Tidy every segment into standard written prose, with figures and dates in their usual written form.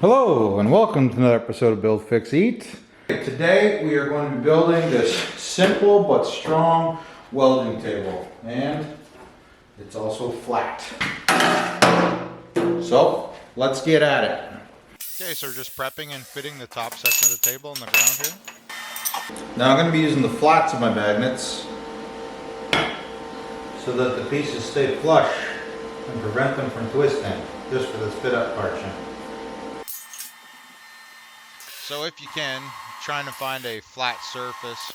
Hello and welcome to another episode of Build, Fix, Eat. Today we are going to be building this simple but strong welding table, and it's also flat. So let's get at it. Okay, so we're just prepping and fitting the top section of the table on the ground here. Now I'm going to be using the flats of my magnets so that the pieces stay flush and prevent them from twisting, just for this fit up portion. So if you can, trying to find a flat surface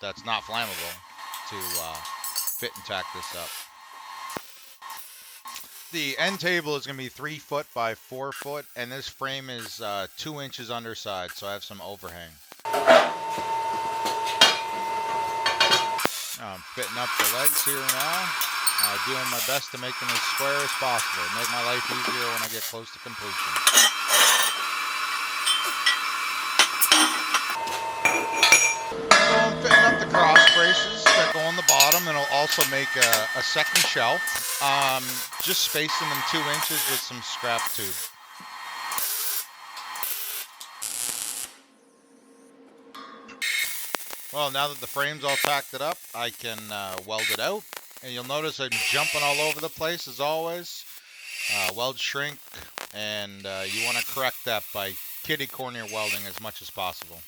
that's not flammable to fit and tack this up. The end table is going to be 3 foot by 4 foot, and this frame is 2 inches underside, so I have some overhang. I'm fitting up the legs here now, doing my best to make them as square as possible, make my life easier when I get close to completion. So I'm fitting up the cross braces that go on the bottom, and I'll also make a second shelf. Just spacing them 2 inches with some scrap tube. Well, now that the frame's all tacked up, I can weld it out. And you'll notice I'm jumping all over the place as always. Weld shrink, and you want to correct that by kitty corner welding as much as possible.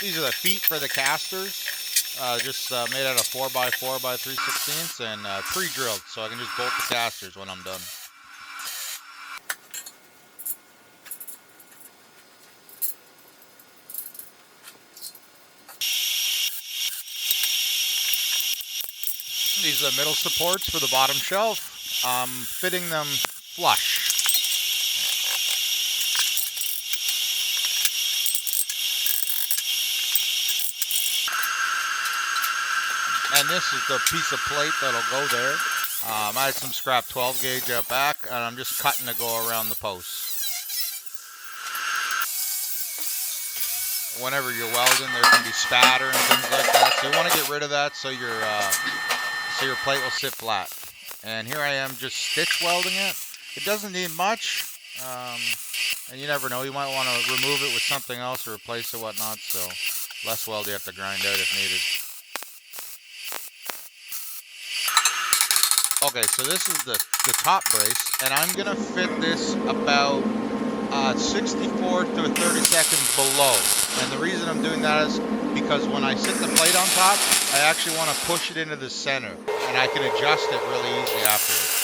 These are the feet for the casters, just made out of 4x4 by 3/16 and pre-drilled, so I can just bolt the casters when I'm done. These are the middle supports for the bottom shelf. I'm fitting them flush. And this is the piece of plate that'll go there. I had some scrap 12 gauge out back, and I'm just cutting to go around the posts. Whenever you're welding, there can be spatter and things like that, so you want to get rid of that so your plate will sit flat. And here I am just stitch welding it. It doesn't need much, and you never know, you might want to remove it with something else or replace it, whatnot, so less weld you have to grind out if needed. Okay, so this is the top brace, and I'm going to fit this about 64 to 30 seconds below. And the reason I'm doing that is because when I sit the plate on top, I actually want to push it into the center, and I can adjust it really easy afterwards.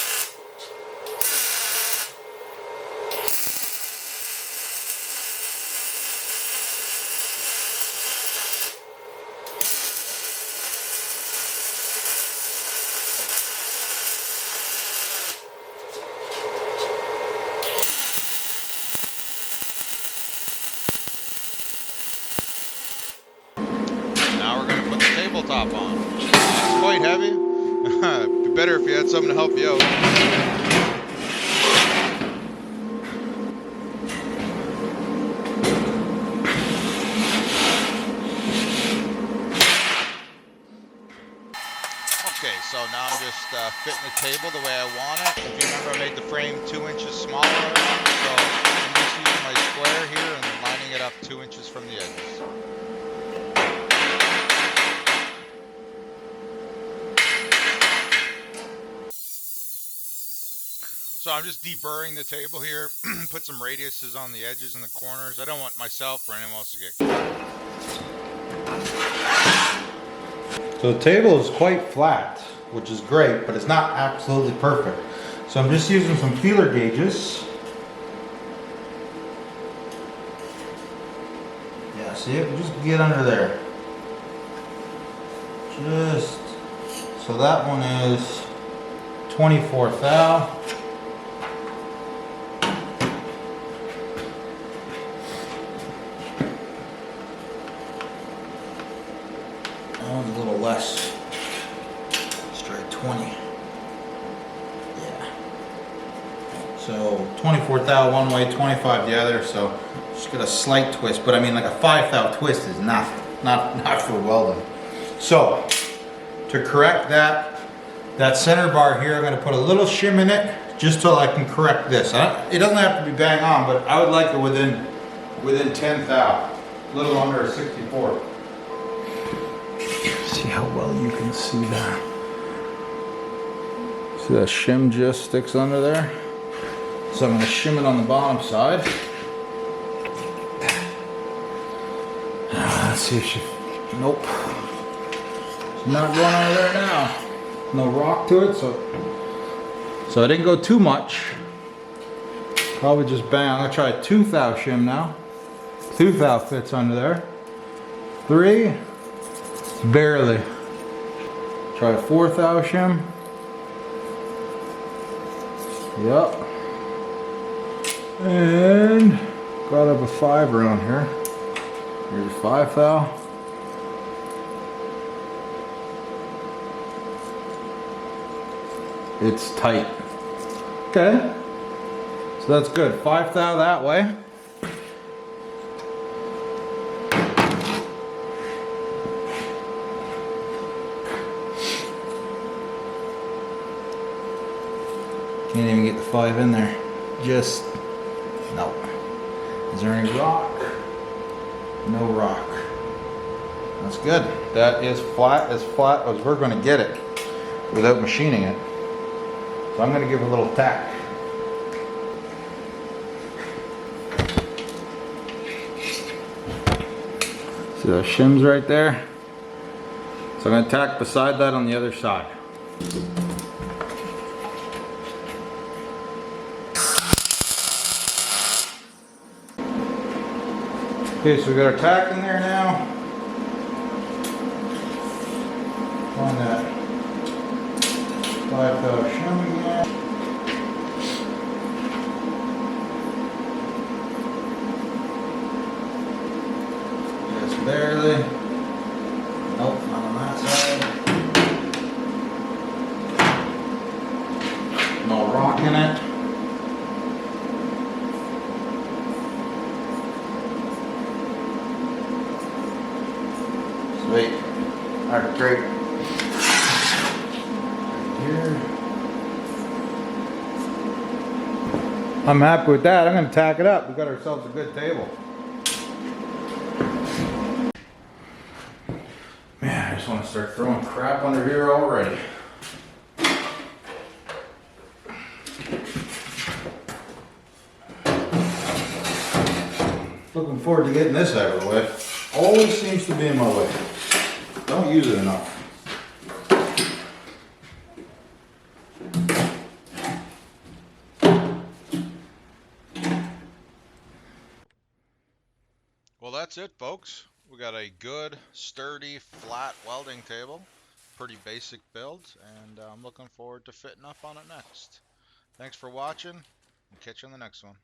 Tabletop on. It's quite heavy. It'd be better if you had something to help you out. Okay, so now I'm just fitting the table the way I want it. If you remember, I made the frame 2 inches smaller, so I'm just using my square here and lining it up 2 inches from the edges. So I'm just deburring the table here, put some radiuses on the edges and the corners. I don't want myself or anyone else to get caught. So the table is quite flat, which is great, but it's not absolutely perfect. So I'm just using some feeler gauges. Yeah, see it? Just get under there. Just, so that one is 24 thou. That one's a little less. Straight 20. Yeah. So 24 thou one way, 25 the other. So just get a slight twist, but I mean like a 5 thou twist is nothing, not for welding. So to correct that center bar here, I'm going to put a little shim in it just so I can correct this. It doesn't have to be bang on, but I would like it within 10 thou, a little under a 64. See how well you can see that. See that shim just sticks under there? So I'm going to shim it on the bottom side. Let's see if she, nope. She's not going under there now. No rock to it, so I didn't go too much. Probably just bang. I'm going to try a 2 thou shim now. 2 thou fits under there. 3, barely. Try a 4 thou shim. Yep. And gotta have a 5 around here. Here's a 5 thou. It's tight. Okay. So that's good. 5 thou that way. Can't even get the 5 in there. Just, no. Is there any rock? No rock. That's good. That is flat as we're going to get it without machining it. So I'm going to give it a little tack. See those shims right there? So I'm going to tack beside that on the other side. Okay, so we got our tack in there now. On that 5 thou shim again. Just barely. Nope, not on that side. No rock in it. Sweet. Alright, great. Here. I'm happy with that. I'm going to tack it up. We got ourselves a good table. Man, I just want to start throwing crap under here already. Looking forward to getting this out of the way. Always seems to be in my way. Don't use it enough. Well, that's it, folks. We got a good, sturdy, flat welding table. Pretty basic build, and I'm looking forward to fitting up on it next. Thanks for watching, and catch you on the next one.